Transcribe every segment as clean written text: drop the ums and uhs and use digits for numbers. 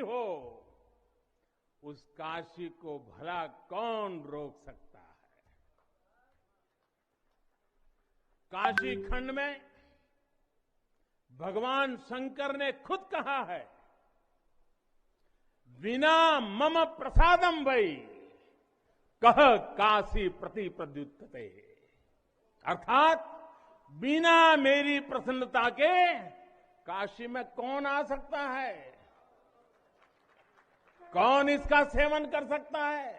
हो, उस काशी को भला कौन रोक सकता है। काशी खंड में भगवान शंकर ने खुद कहा है, विना मम प्रसादम वै कह काशी प्रति प्रद्युत्ते, अर्थात बिना मेरी प्रसन्नता के काशी में कौन आ सकता है, कौन इसका सेवन कर सकता है।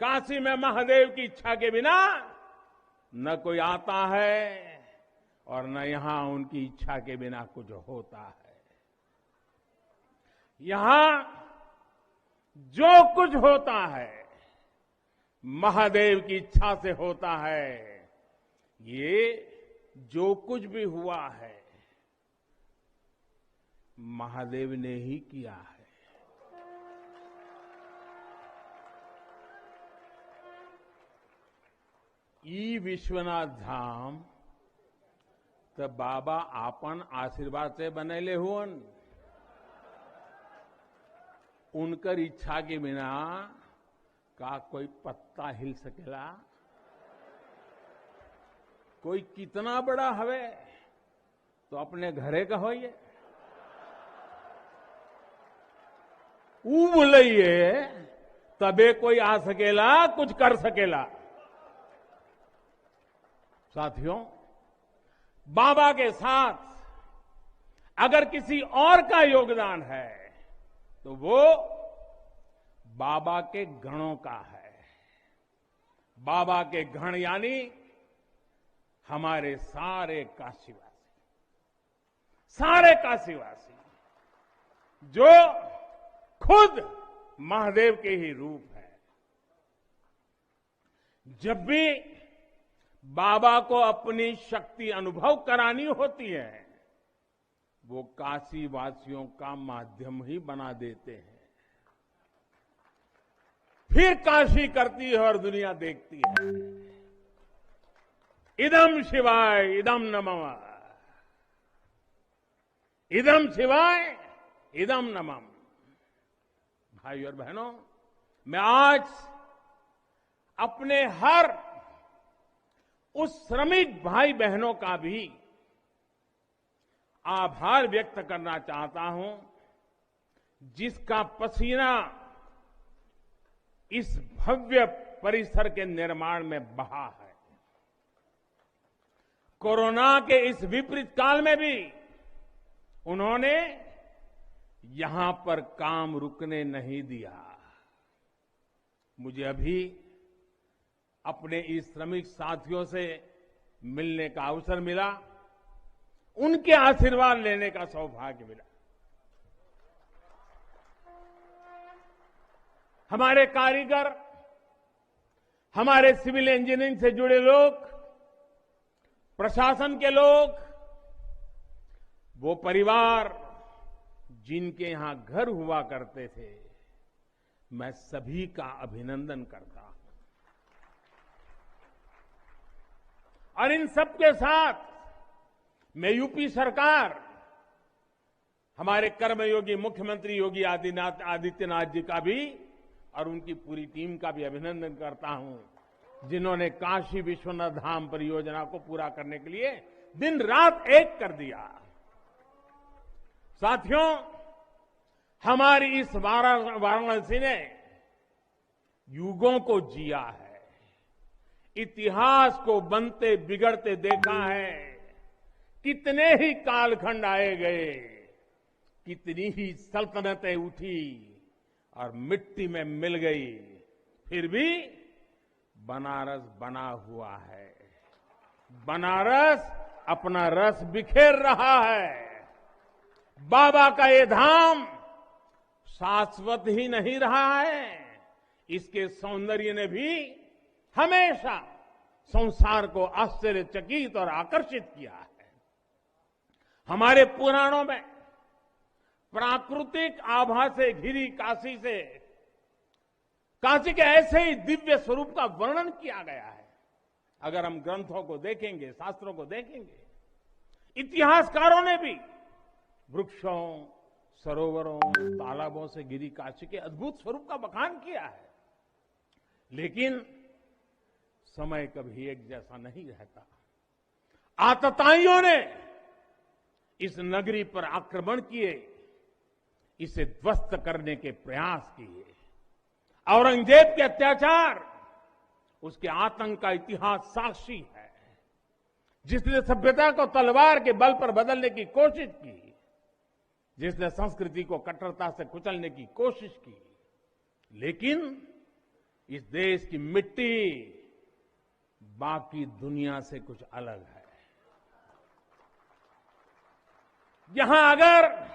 काशी में महादेव की इच्छा के बिना न कोई आता है और न यहां उनकी इच्छा के बिना कुछ होता है। यहां जो कुछ होता है महादेव की इच्छा से होता है। ये जो कुछ भी हुआ है महादेव ने ही किया है। ई विश्वनाथ धाम तो बाबा आपन आशीर्वाद से बनेले हुअन, उनकर इच्छा के बिना का कोई पत्ता हिल सकेला। कोई कितना बड़ा हवे तो अपने घरे का होइए, ऊ बोलिए तबे कोई आ सकेला, कुछ कर सकेला। साथियों, बाबा के साथ अगर किसी और का योगदान है तो वो बाबा के गणों का है। बाबा के गण यानी हमारे सारे काशीवासी जो खुद महादेव के ही रूप है। जब भी बाबा को अपनी शक्ति अनुभव करानी होती है वो काशी वासियों का माध्यम ही बना देते हैं। फिर काशी करती है और दुनिया देखती है। इदम शिवाय इदम नमः, इदम शिवाय इदम नमः। भाई और बहनों, मैं आज अपने हर उस श्रमिक भाई बहनों का भी आभार व्यक्त करना चाहता हूं जिसका पसीना इस भव्य परिसर के निर्माण में बहा है। कोरोना के इस विपरीत काल में भी उन्होंने यहां पर काम रुकने नहीं दिया। मुझे अभी अपने इस श्रमिक साथियों से मिलने का अवसर मिला, उनके आशीर्वाद लेने का सौभाग्य मिला। हमारे कारीगर, हमारे सिविल इंजीनियरिंग से जुड़े लोग, प्रशासन के लोग, वो परिवार जिनके यहां घर हुआ करते थे, मैं सभी का अभिनंदन करता हूं। और इन सबके साथ मैं यूपी सरकार, हमारे कर्मयोगी मुख्यमंत्री योगी आदित्यनाथ जी का भी और उनकी पूरी टीम का भी अभिनंदन करता हूं, जिन्होंने काशी विश्वनाथ धाम परियोजना को पूरा करने के लिए दिन रात एक कर दिया। साथियों, हमारी इस वाराणसी ने युगों को जिया है, इतिहास को बनते बिगड़ते देखा है। कितने ही कालखंड आए गए, कितनी ही सल्तनतें उठी और मिट्टी में मिल गई, फिर भी बनारस बना हुआ है। बनारस अपना रस बिखेर रहा है। बाबा का ये धाम शाश्वत ही नहीं रहा है, इसके सौंदर्य ने भी हमेशा संसार को आश्चर्यचकित और आकर्षित किया है। हमारे पुराणों में प्राकृतिक आभा से घिरी काशी के ऐसे ही दिव्य स्वरूप का वर्णन किया गया है। अगर हम ग्रंथों को देखेंगे, शास्त्रों को देखेंगे, इतिहासकारों ने भी वृक्षों, सरोवरों, तालाबों से घिरी काशी के अद्भुत स्वरूप का बखान किया है। लेकिन समय कभी एक जैसा नहीं रहता। आतताइयों ने इस नगरी पर आक्रमण किए, इसे ध्वस्त करने के प्रयास किए। औरंगजेब के अत्याचार, उसके आतंक का इतिहास साक्षी है। जिसने सभ्यता को तलवार के बल पर बदलने की कोशिश की, जिसने संस्कृति को कट्टरता से कुचलने की कोशिश की, लेकिन इस देश की मिट्टी बाकी दुनिया से कुछ अलग है। यहां अगर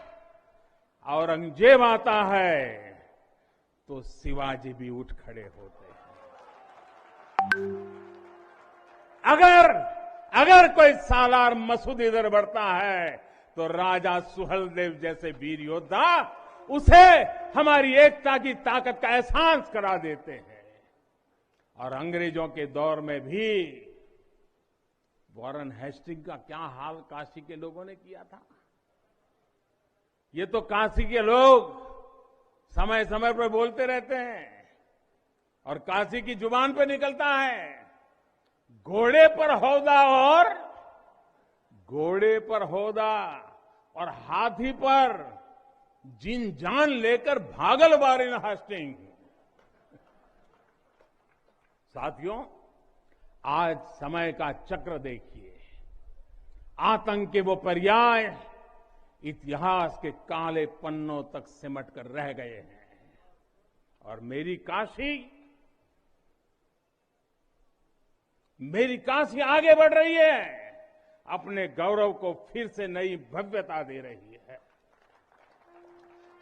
औरंगजेब आता है तो शिवाजी भी उठ खड़े होते हैं। अगर कोई सालार मसूद इधर बढ़ता है तो राजा सुहेलदेव जैसे वीर योद्धा उसे हमारी एकता की ताकत का एहसास करा देते हैं। और अंग्रेजों के दौर में भी वॉरेन हेस्टिंग का क्या हाल काशी के लोगों ने किया था। ये तो काशी के लोग समय समय पर बोलते रहते हैं और काशी की जुबान पे निकलता है, घोड़े पर हौदा और हाथी पर जिन जान लेकर भागल वॉरेन हेस्टिंग। साथियों, आज समय का चक्र देखिए। आतंक के वो पर्याय इतिहास के काले पन्नों तक सिमट कर रह गए हैं और मेरी काशी आगे बढ़ रही है, अपने गौरव को फिर से नई भव्यता दे रही है।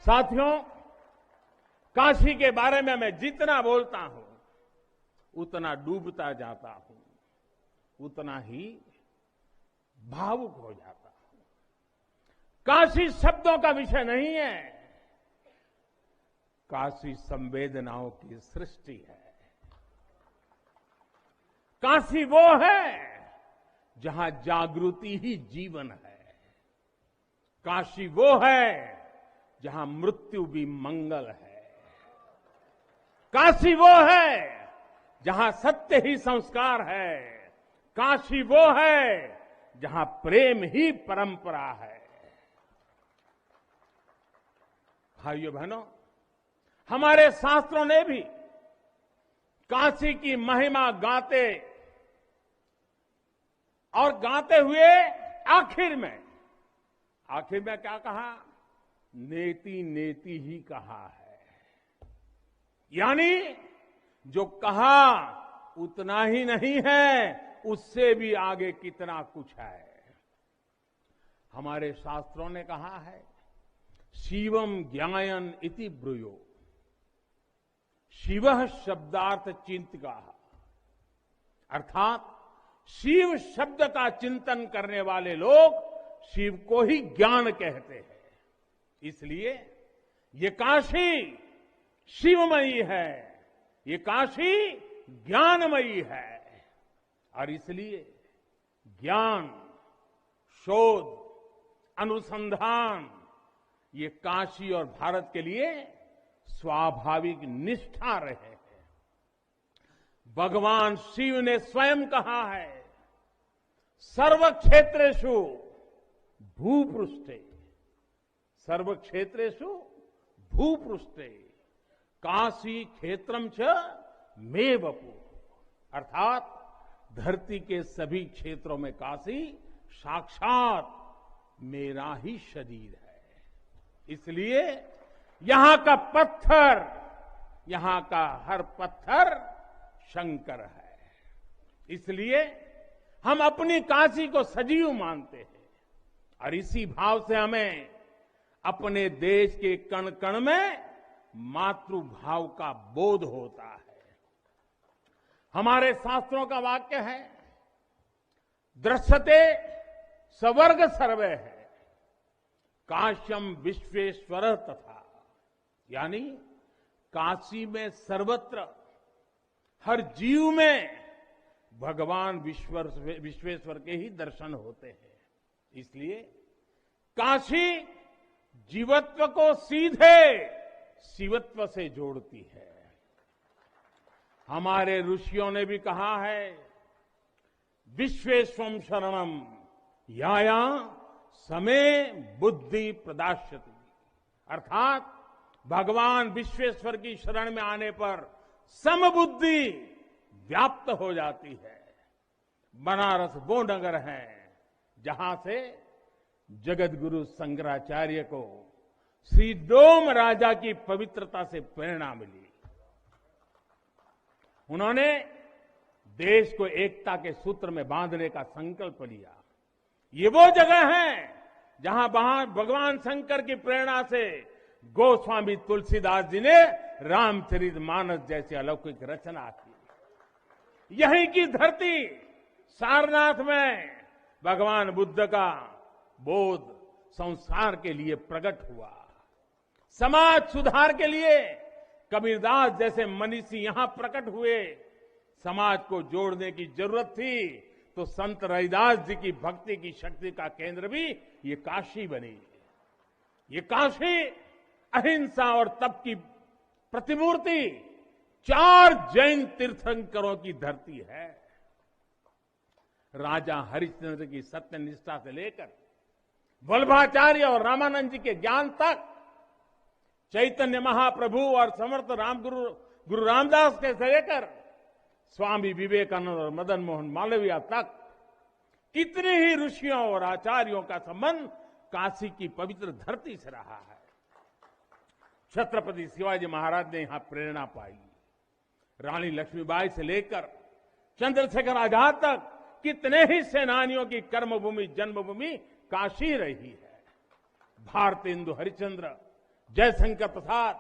साथियों, काशी के बारे में मैं जितना बोलता हूं उतना डूबता जाता हूं, उतना ही भावुक हो जाता हूं। काशी शब्दों का विषय नहीं है, काशी संवेदनाओं की सृष्टि है। काशी वो है जहां जागृति ही जीवन है। काशी वो है जहां मृत्यु भी मंगल है। काशी वो है जहां सत्य ही संस्कार है। काशी वो है जहां प्रेम ही परंपरा है। भाइयों बहनों, हमारे शास्त्रों ने भी काशी की महिमा गाते हुए आखिर में क्या कहा? नेति नेति ही कहा है। यानी जो कहा उतना ही नहीं है, उससे भी आगे कितना कुछ है। हमारे शास्त्रों ने कहा है, शिवम ज्ञायन इति ब्रूयो, शिव शब्दार्थ चिंतका, अर्थात शिव शब्द का चिंतन करने वाले लोग शिव को ही ज्ञान कहते हैं। इसलिए ये काशी शिवमयी है, ये काशी ज्ञानमयी है। और इसलिए ज्ञान, शोध, अनुसंधान ये काशी और भारत के लिए स्वाभाविक निष्ठा रहे हैं। भगवान शिव ने स्वयं कहा है, सर्व क्षेत्रेषु भूपृष्ठे, सर्व क्षेत्रेषु भूपृष्ठे काशी क्षेत्रम च मे वपु, अर्थात धरती के सभी क्षेत्रों में काशी साक्षात मेरा ही शरीर है। इसलिए यहां का पत्थर, यहां का हर पत्थर शंकर है। इसलिए हम अपनी काशी को सजीव मानते हैं और इसी भाव से हमें अपने देश के कण कण में मातृभाव का बोध होता है। हमारे शास्त्रों का वाक्य है, दृश्यते स्वर्ग सर्वे है, काश्यम विश्वेश्वर तथा, यानी काशी में सर्वत्र हर जीव में भगवान विश्वेश्वर के ही दर्शन होते हैं। इसलिए काशी जीवत्व को सीधे शिवत्व से जोड़ती है। हमारे ऋषियों ने भी कहा है, विश्वेश्वम शरणम याया समे बुद्धि प्रदास्यति, अर्थात भगवान विश्वेश्वर की शरण में आने पर समबुद्धि व्याप्त हो जाती है। बनारस वो नगर है जहां से जगत गुरु शंकराचार्य को श्री डोम राजा की पवित्रता से प्रेरणा मिली। उन्होंने देश को एकता के सूत्र में बांधने का संकल्प लिया। ये वो जगह है जहां भगवान शंकर की प्रेरणा से गोस्वामी तुलसीदास जी ने रामचरितमानस जैसी अलौकिक रचना की। यहीं की धरती सारनाथ में भगवान बुद्ध का बोध संसार के लिए प्रकट हुआ। समाज सुधार के लिए कबीरदास जैसे मनीषी यहां प्रकट हुए। समाज को जोड़ने की जरूरत थी तो संत रविदास जी की भक्ति की शक्ति का केंद्र भी ये काशी बनी। ये काशी अहिंसा और तप की प्रतिमूर्ति 4 जैन तीर्थंकरों की धरती है। राजा हरिश्चंद्र की सत्यनिष्ठा से लेकर वल्लभाचार्य और रामानंद जी के ज्ञान तक, चैतन्य महाप्रभु और समर्थ गुरु रामदास के से लेकर स्वामी विवेकानंद और मदन मोहन मालवीय तक कितने ही ऋषियों और आचार्यों का संबंध काशी की पवित्र धरती से रहा है। छत्रपति शिवाजी महाराज ने यहां प्रेरणा पाई। रानी लक्ष्मीबाई से लेकर चंद्रशेखर आजाद तक कितने ही सेनानियों की कर्मभूमि जन्मभूमि काशी रही है। भारतेंदु हरिश्चंद्र, जयशंकर प्रसाद,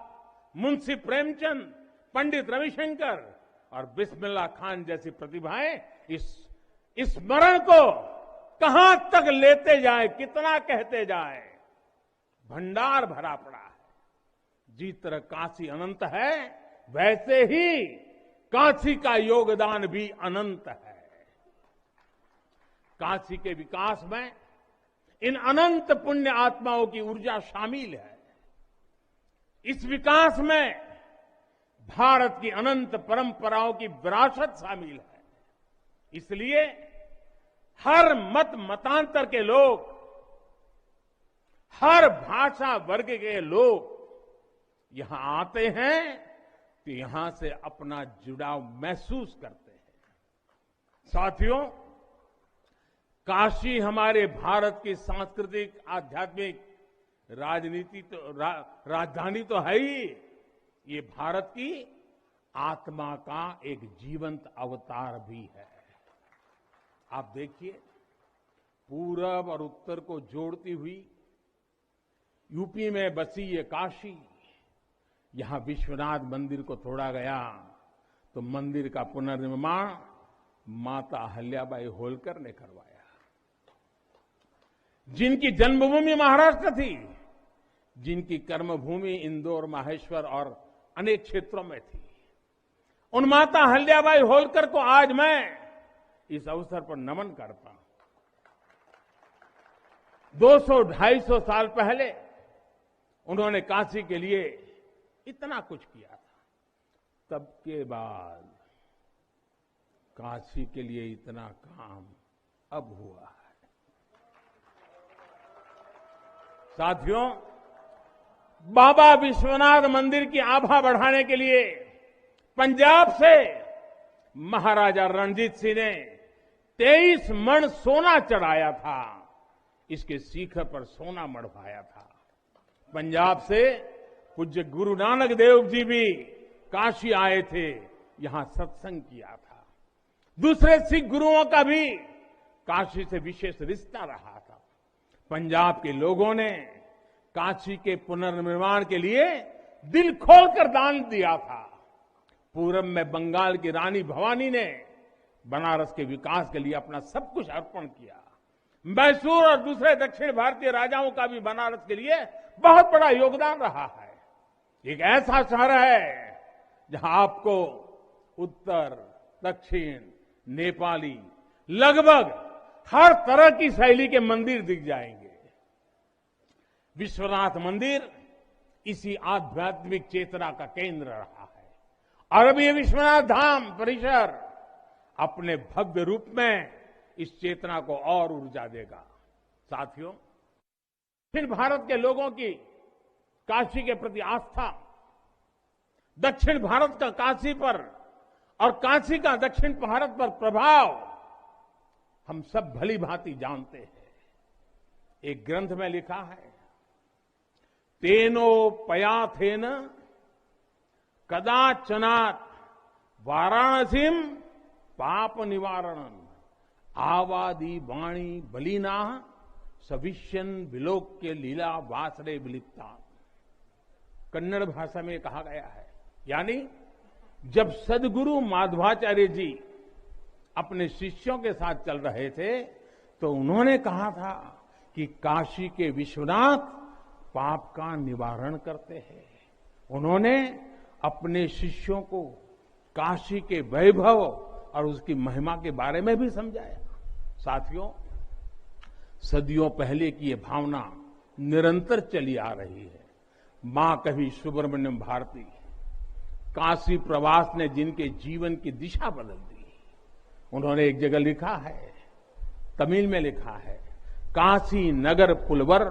मुंशी प्रेमचंद, पंडित रविशंकर और बिस्मिल्लाह खान जैसी प्रतिभाएं इस स्मरण को कहां तक लेते जाए, कितना कहते जाए, भंडार भरा पड़ा है। जिस तरह काशी अनंत है वैसे ही काशी का योगदान भी अनंत है। काशी के विकास में इन अनंत पुण्य आत्माओं की ऊर्जा शामिल है। इस विकास में भारत की अनंत परंपराओं की विरासत शामिल है। इसलिए हर मत मतांतर के लोग, हर भाषा वर्ग के लोग यहां आते हैं तो यहां से अपना जुड़ाव महसूस करते हैं। साथियों, काशी हमारे भारत की सांस्कृतिक, आध्यात्मिक, राजधानी तो है ही, ये भारत की आत्मा का एक जीवंत अवतार भी है। आप देखिए, पूरब और उत्तर को जोड़ती हुई यूपी में बसी ये काशी, यहां विश्वनाथ मंदिर को तोड़ा गया तो मंदिर का पुनर्निर्माण माता अहल्याबाई होलकर ने करवाया। जिनकी जन्मभूमि महाराष्ट्र थी, जिनकी कर्मभूमि इंदौर, माहेश्वर और अनेक क्षेत्रों में थी, उन माता अहल्याबाई होलकर को आज मैं इस अवसर पर नमन करता हूं। 200-250 साल पहले उन्होंने काशी के लिए इतना कुछ किया था, तब के बाद काशी के लिए इतना काम अब हुआ है। साथियों, बाबा विश्वनाथ मंदिर की आभा बढ़ाने के लिए पंजाब से महाराजा रणजीत सिंह ने 23 मण सोना चढ़ाया था। इसके शिखर पर सोना मढ़वाया था। पंजाब से पूज्य गुरु नानक देव जी भी काशी आए थे, यहां सत्संग किया था। दूसरे सिख गुरुओं का भी काशी से विशेष रिश्ता रहा था। पंजाब के लोगों ने काशी के पुनर्निर्माण के लिए दिल खोलकर दान दिया था। पूरब में बंगाल की रानी भवानी ने बनारस के विकास के लिए अपना सब कुछ अर्पण किया। मैसूर और दूसरे दक्षिण भारतीय राजाओं का भी बनारस के लिए बहुत बड़ा योगदान रहा है। एक ऐसा शहर है जहां आपको उत्तर, दक्षिण, नेपाली, लगभग हर तरह की शैली के मंदिर दिख जाएंगे। विश्वनाथ मंदिर इसी आध्यात्मिक चेतना का केंद्र रहा है और अब ये विश्वनाथ धाम परिसर अपने भव्य रूप में इस चेतना को और ऊर्जा देगा। साथियों, दक्षिण भारत के लोगों की काशी के प्रति आस्था, दक्षिण भारत का काशी पर और काशी का दक्षिण भारत पर प्रभाव हम सब भली भांति जानते हैं। एक ग्रंथ में लिखा है, तेनोपयाथेन कदाचनात् वाराणसीम पाप निवारणम आवादी वाणी बलिना सविष्यन विलोक्य लीला वासरे विलिप्ता। कन्नड़ भाषा में कहा गया है, यानी जब सदगुरु माधवाचार्य जी अपने शिष्यों के साथ चल रहे थे तो उन्होंने कहा था कि काशी के विश्वनाथ पाप का निवारण करते हैं। उन्होंने अपने शिष्यों को काशी के वैभव और उसकी महिमा के बारे में भी समझाया। साथियों, सदियों पहले की ये भावना निरंतर चली आ रही है। मां कवि सुब्रमण्यम भारती काशी प्रवास ने जिनके जीवन की दिशा बदल दी, उन्होंने एक जगह लिखा है, तमिल में लिखा है, काशी नगर पुलवर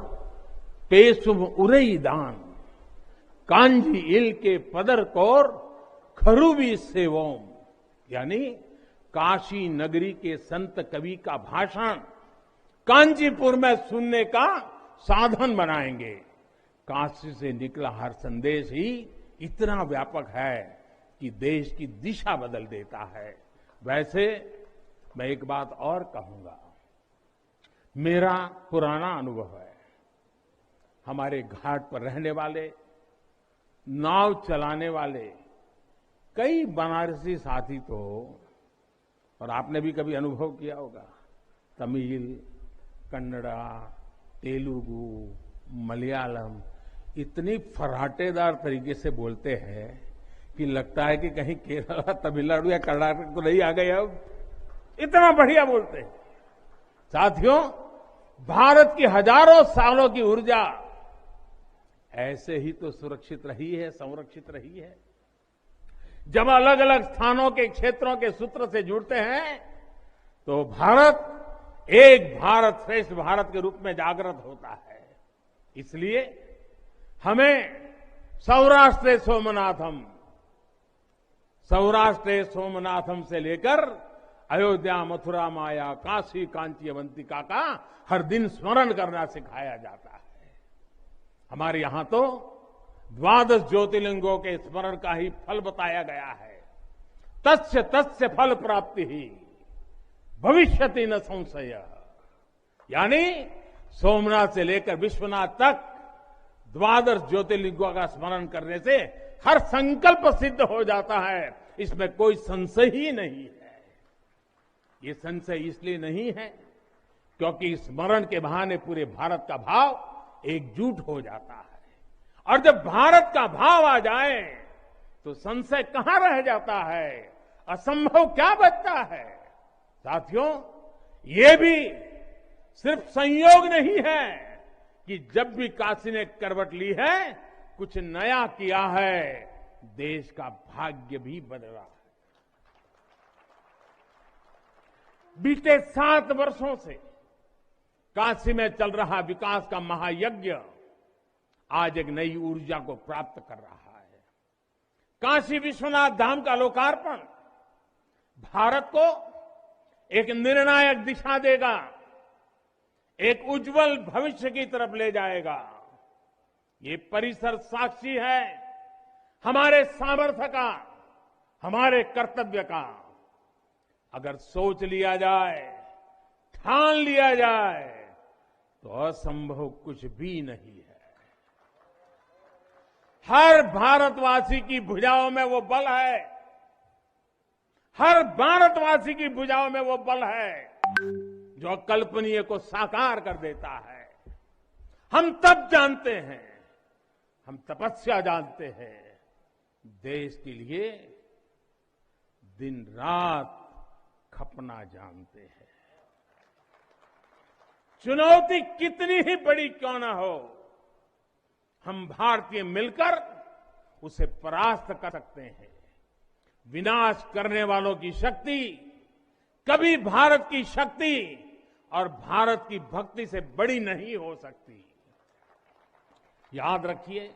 पेशुम उरई दान कांजी इल के पदर कोर खरूबी सेवोम। यानी काशी नगरी के संत कवि का भाषण कांचीपुर में सुनने का साधन बनाएंगे। काशी से निकला हर संदेश ही इतना व्यापक है कि देश की दिशा बदल देता है। वैसे मैं एक बात और कहूंगा, मेरा पुराना अनुभव है, हमारे घाट पर रहने वाले, नाव चलाने वाले कई बनारसी साथी तो, और आपने भी कभी अनुभव किया होगा, तमिल, कन्नड़ा, तेलुगु, मलयालम इतनी फर्राटेदार तरीके से बोलते हैं कि लगता है कि कहीं केरला, तमिलनाडु या कर्नाटक तो नहीं आ गए। अब इतना बढ़िया बोलते हैं। साथियों, भारत की हजारों सालों की ऊर्जा ऐसे ही तो सुरक्षित रही है, संरक्षित रही है। जब अलग अलग स्थानों के क्षेत्रों के सूत्र से जुड़ते हैं तो भारत एक भारत श्रेष्ठ भारत के रूप में जागृत होता है। इसलिए हमें सौराष्ट्र सोमनाथम से लेकर अयोध्या, मथुरा, माया, काशी, कांची, अवंतिका का हर दिन स्मरण करना सिखाया जाता है। हमारे यहां तो 12 ज्योतिर्लिंगों के स्मरण का ही फल बताया गया है। तस्य तस्य फल प्राप्ति ही भविष्यति न संशय। यानी सोमनाथ से लेकर विश्वनाथ तक 12 ज्योतिर्लिंगों का स्मरण करने से हर संकल्प सिद्ध हो जाता है, इसमें कोई संशय ही नहीं है। ये संशय इसलिए नहीं है क्योंकि स्मरण के बहाने पूरे भारत का भाव एकजुट हो जाता है, और जब भारत का भाव आ जाए तो संशय कहां रह जाता है, असंभव क्या बचता है। साथियों, ये भी सिर्फ संयोग नहीं है कि जब भी काशी ने करवट ली है, कुछ नया किया है, देश का भाग्य भी बदला है। बीते 7 वर्षों से काशी में चल रहा विकास का महायज्ञ आज एक नई ऊर्जा को प्राप्त कर रहा है। काशी विश्वनाथ धाम का लोकार्पण भारत को एक निर्णायक दिशा देगा, एक उज्जवल भविष्य की तरफ ले जाएगा। ये परिसर साक्षी है हमारे सामर्थ्य का, हमारे कर्तव्य का। अगर सोच लिया जाए, ठान लिया जाए तो असंभव कुछ भी नहीं है। हर भारतवासी की भुजाओं में वो बल है, हर भारतवासी की भुजाओं में वो बल है जो अकल्पनीय को साकार कर देता है। हम तप जानते हैं, हम तपस्या जानते हैं, देश के लिए दिन रात खपना जानते हैं। चुनौती कितनी ही बड़ी क्यों ना हो, हम भारतीय मिलकर उसे परास्त कर सकते हैं। विनाश करने वालों की शक्ति कभी भारत की शक्ति और भारत की भक्ति से बड़ी नहीं हो सकती। याद रखिए,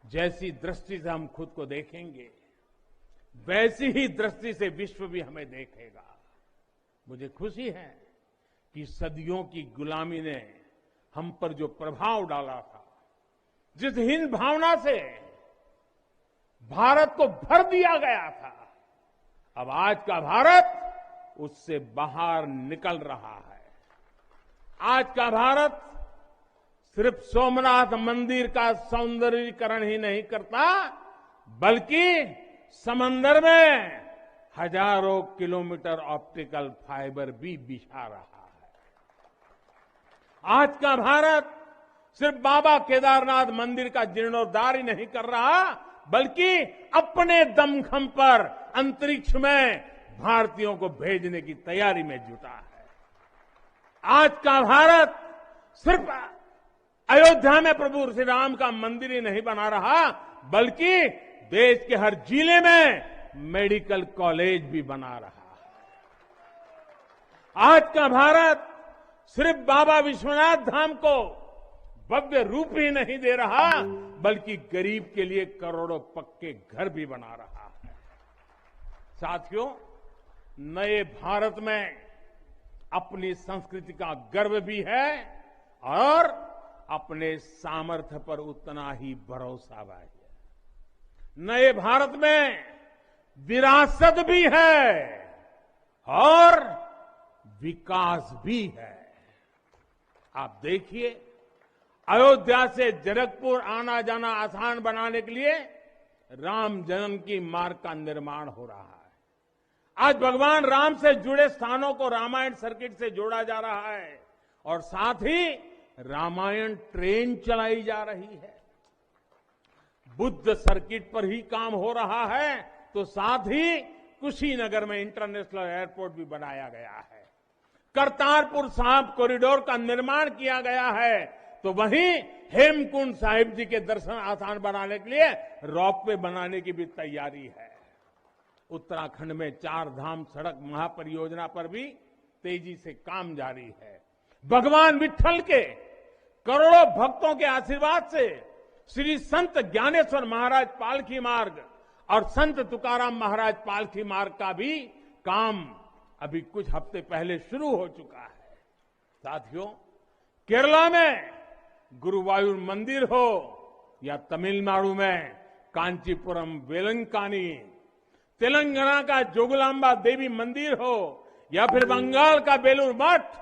जैसी दृष्टि से हम खुद को देखेंगे, वैसी ही दृष्टि से विश्व भी हमें देखेगा। मुझे खुशी है कि सदियों की गुलामी ने हम पर जो प्रभाव डाला था, जिस हीन भावना से भारत को भर दिया गया था, अब आज का भारत उससे बाहर निकल रहा है। आज का भारत सिर्फ सोमनाथ मंदिर का सौंदर्यीकरण ही नहीं करता, बल्कि समंदर में हजारों किलोमीटर ऑप्टिकल फाइबर भी बिछा रहा है। आज का भारत सिर्फ बाबा केदारनाथ मंदिर का जीर्णोद्धार ही नहीं कर रहा, बल्कि अपने दमखम पर अंतरिक्ष में भारतीयों को भेजने की तैयारी में जुटा है। आज का भारत सिर्फ अयोध्या में प्रभु श्री राम का मंदिर ही नहीं बना रहा, बल्कि देश के हर जिले में मेडिकल कॉलेज भी बना रहा है। आज का भारत सिर्फ बाबा विश्वनाथ धाम को भव्य रूप ही नहीं दे रहा, बल्कि गरीब के लिए करोड़ों पक्के घर भी बना रहा है। साथियों, नए भारत में अपनी संस्कृति का गर्व भी है और अपने सामर्थ्य पर उतना ही भरोसा भी है। नए भारत में विरासत भी है और विकास भी है। आप देखिए, अयोध्या से जनकपुर आना जाना आसान बनाने के लिए राम जन्म की मार्ग का निर्माण हो रहा है। आज भगवान राम से जुड़े स्थानों को रामायण सर्किट से जोड़ा जा रहा है और साथ ही रामायण ट्रेन चलाई जा रही है। बुद्ध सर्किट पर ही काम हो रहा है, तो साथ ही कुशीनगर में इंटरनेशनल एयरपोर्ट भी बनाया गया है। करतारपुर साहिब कॉरिडोर का निर्माण किया गया है, तो वहीं हेमकुंड साहिब जी के दर्शन आसान बनाने के लिए रोपवे बनाने की भी तैयारी है। उत्तराखंड में 4 धाम सड़क महापरियोजना पर भी तेजी से काम जारी है। भगवान विट्ठल के करोड़ों भक्तों के आशीर्वाद से श्री संत ज्ञानेश्वर महाराज पालकी मार्ग और संत तुकाराम महाराज पालकी मार्ग का भी काम अभी कुछ हफ्ते पहले शुरू हो चुका है। साथियों, केरला में गुरुवायूर मंदिर हो या तमिलनाडु में कांचीपुरम वेलंकानी, तेलंगाना का जोगलांबा देवी मंदिर हो या फिर बंगाल का बेलूर मठ,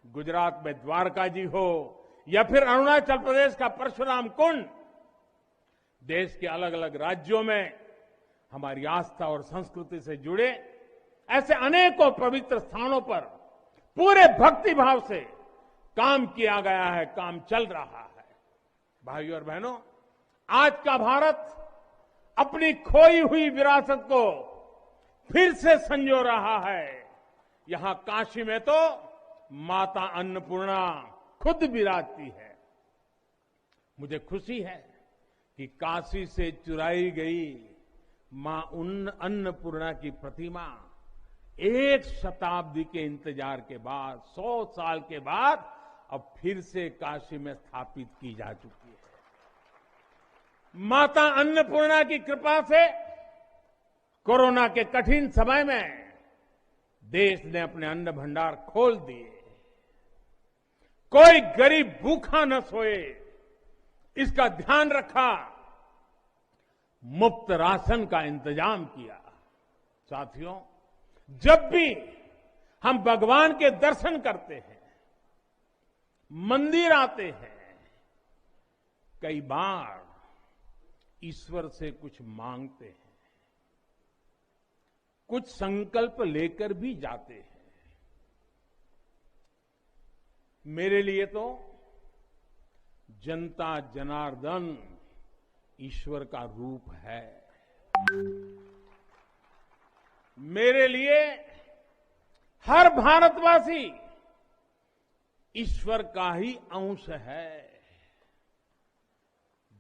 गुजरात में द्वारका जी हो या फिर अरुणाचल प्रदेश का परशुराम कुंड, देश के अलग अलग राज्यों में हमारी आस्था और संस्कृति से जुड़े ऐसे अनेकों पवित्र स्थानों पर पूरे भक्ति भाव से काम किया गया है, काम चल रहा है। भाइयों और बहनों, आज का भारत अपनी खोई हुई विरासत को फिर से संजो रहा है। यहां काशी में तो माता अन्नपूर्णा खुद विराजती है। मुझे खुशी है कि काशी से चुराई गई मां अन्नपूर्णा की प्रतिमा 1 शताब्दी के इंतजार के बाद, 100 साल के बाद अब फिर से काशी में स्थापित की जा चुकी है। माता अन्नपूर्णा की कृपा से कोरोना के कठिन समय में देश ने अपने अन्न भंडार खोल दिए। कोई गरीब भूखा न सोए, इसका ध्यान रखा। मुफ्त राशन का इंतजाम किया। साथियों, जब भी हम भगवान के दर्शन करते हैं, मंदिर आते हैं, कई बार ईश्वर से कुछ मांगते हैं, कुछ संकल्प लेकर भी जाते हैं। मेरे लिए तो जनता जनार्दन ईश्वर का रूप है। मेरे लिए हर भारतवासी ईश्वर का ही अंश है।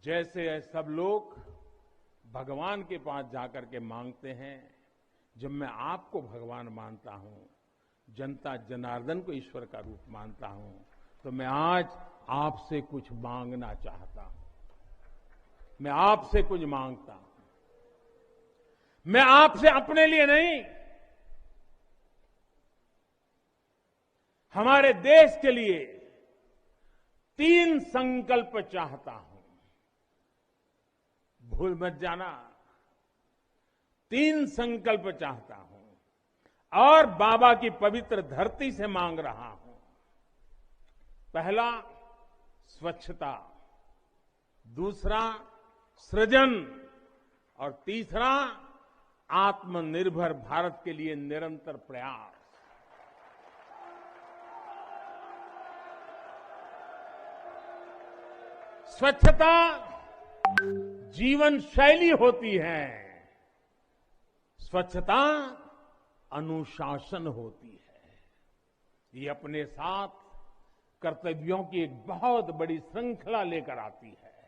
जैसे सब लोग भगवान के पास जाकर के मांगते हैं, जब मैं आपको भगवान मानता हूं, जनता जनार्दन को ईश्वर का रूप मानता हूं, तो मैं आज आपसे कुछ मांगना चाहता हूं। मैं आपसे कुछ मांगता हूं। मैं आपसे अपने लिए नहीं, हमारे देश के लिए 3 संकल्प चाहता हूं। भूल मत जाना, 3 संकल्प चाहता हूं और बाबा की पवित्र धरती से मांग रहा हूं। पहला स्वच्छता, दूसरा सृजन और तीसरा आत्मनिर्भर भारत के लिए निरंतर प्रयास। स्वच्छता जीवन शैली होती है, स्वच्छता अनुशासन होती है। ये अपने साथ कर्तव्यों की एक बहुत बड़ी श्रृंखला लेकर आती है।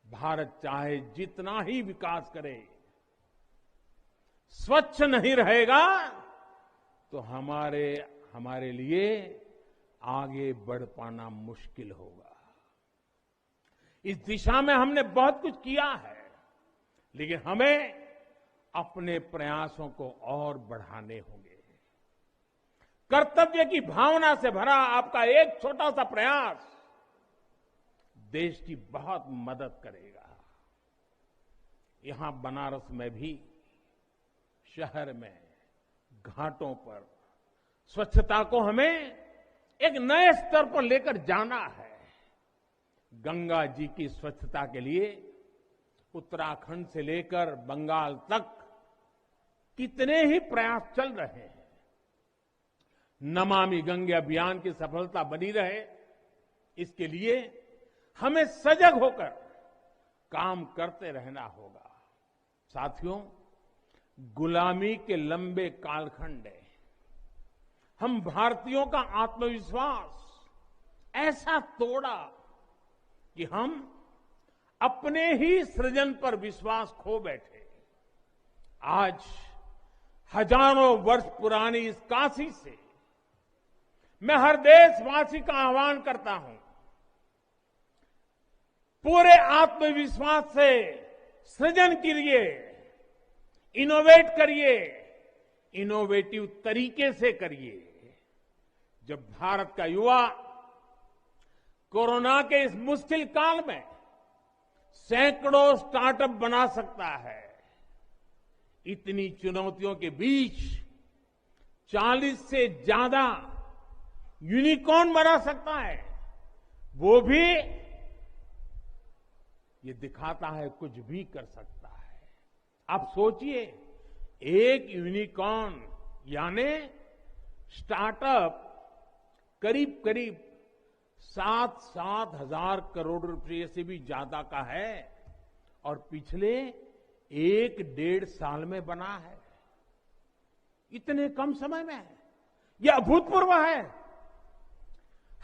भारत चाहे जितना ही विकास करे, स्वच्छ नहीं रहेगा तो हमारे लिए आगे बढ़ पाना मुश्किल होगा। इस दिशा में हमने बहुत कुछ किया है, लेकिन हमें अपने प्रयासों को और बढ़ाने होंगे। कर्तव्य की भावना से भरा आपका एक छोटा सा प्रयास देश की बहुत मदद करेगा। यहां बनारस में भी, शहर में, घाटों पर स्वच्छता को हमें एक नए स्तर पर लेकर जाना है। गंगा जी की स्वच्छता के लिए उत्तराखंड से लेकर बंगाल तक कितने ही प्रयास चल रहे हैं। नमामि गंगे अभियान की सफलता बनी रहे, इसके लिए हमें सजग होकर काम करते रहना होगा। साथियों, गुलामी के लंबे कालखंड है, हम भारतीयों का आत्मविश्वास ऐसा तोड़ा कि हम अपने ही सृजन पर विश्वास खो बैठे। आज हजारों वर्ष पुरानी इस काशी से मैं हर देशवासी का आह्वान करता हूं, पूरे आत्मविश्वास से सृजन करिए, इनोवेट करिए, इनोवेटिव तरीके से करिए। जब भारत का युवा कोरोना के इस मुश्किल काल में सैकड़ों स्टार्टअप बना सकता है, इतनी चुनौतियों के बीच 40 से ज्यादा यूनिकॉर्न बना सकता है, वो भी ये दिखाता है कुछ भी कर सकता है। आप सोचिए, एक यूनिकॉर्न यानी स्टार्टअप करीब करीब 7 हजार करोड़ रुपए से भी ज्यादा का है और पिछले 1-1.5 साल में बना है। इतने कम समय में यह अभूतपूर्व है।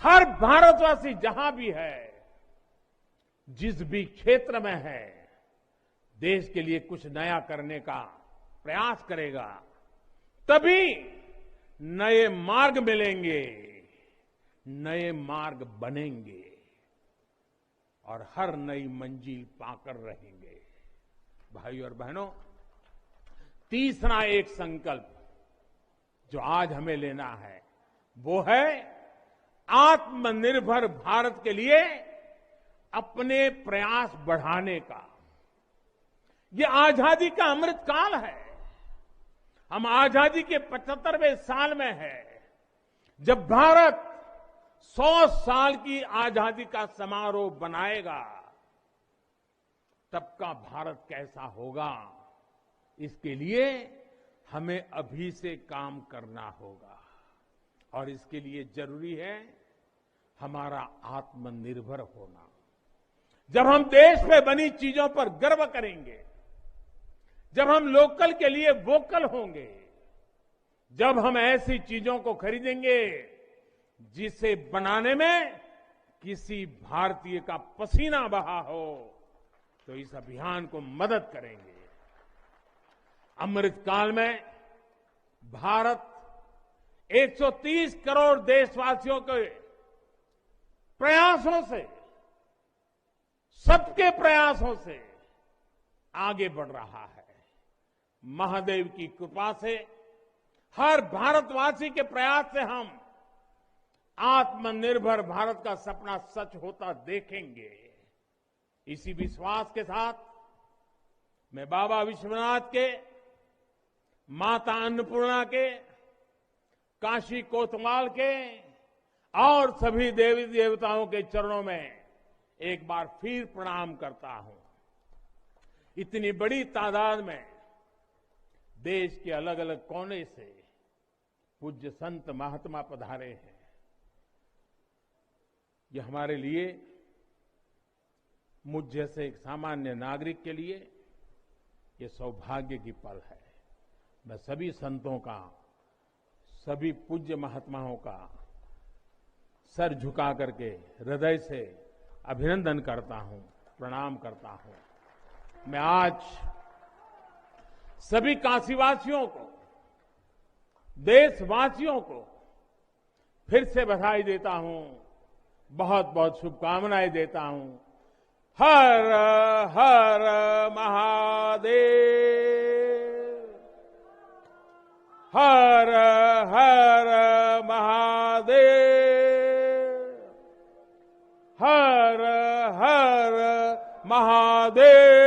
हर भारतवासी जहां भी है, जिस भी क्षेत्र में है, देश के लिए कुछ नया करने का प्रयास करेगा, तभी नए मार्ग मिलेंगे, नए मार्ग बनेंगे और हर नई मंजिल पाकर रहेंगे। भाई और बहनों, तीसरा एक संकल्प जो आज हमें लेना है, वो है आत्मनिर्भर भारत के लिए अपने प्रयास बढ़ाने का। ये आजादी का अमृत काल है। हम आजादी के 75वें साल में है, जब भारत 100 साल की आजादी का समारोह बनाएगा। तब का भारत कैसा होगा, इसके लिए हमें अभी से काम करना होगा और इसके लिए जरूरी है हमारा आत्मनिर्भर होना। जब हम देश में बनी चीजों पर गर्व करेंगे, जब हम लोकल के लिए वोकल होंगे, जब हम ऐसी चीजों को खरीदेंगे जिसे बनाने में किसी भारतीय का पसीना बहा हो तो इस अभियान को मदद करेंगे। अमृत काल में भारत 130 करोड़ देशवासियों के प्रयासों से, सबके प्रयासों से आगे बढ़ रहा है। महादेव की कृपा से, हर भारतवासी के प्रयास से हम आत्मनिर्भर भारत का सपना सच होता देखेंगे। इसी विश्वास के साथ मैं बाबा विश्वनाथ के, माता अन्नपूर्णा के, काशी कोतवाल के और सभी देवी देवताओं के चरणों में एक बार फिर प्रणाम करता हूं। इतनी बड़ी तादाद में देश के अलग अलग कोने से पूज्य संत महात्मा पधारे हैं। ये हमारे लिए, मुझ जैसे एक सामान्य नागरिक के लिए ये सौभाग्य की पल है। मैं सभी संतों का, सभी पूज्य महात्माओं का सर झुका करके हृदय से अभिनंदन करता हूं, प्रणाम करता हूं। मैं आज सभी काशीवासियों को, देशवासियों को फिर से बधाई देता हूं, बहुत बहुत शुभकामनाएं देता हूं। हर हर महादेव, हर हर महादेव, हर हर महादेव।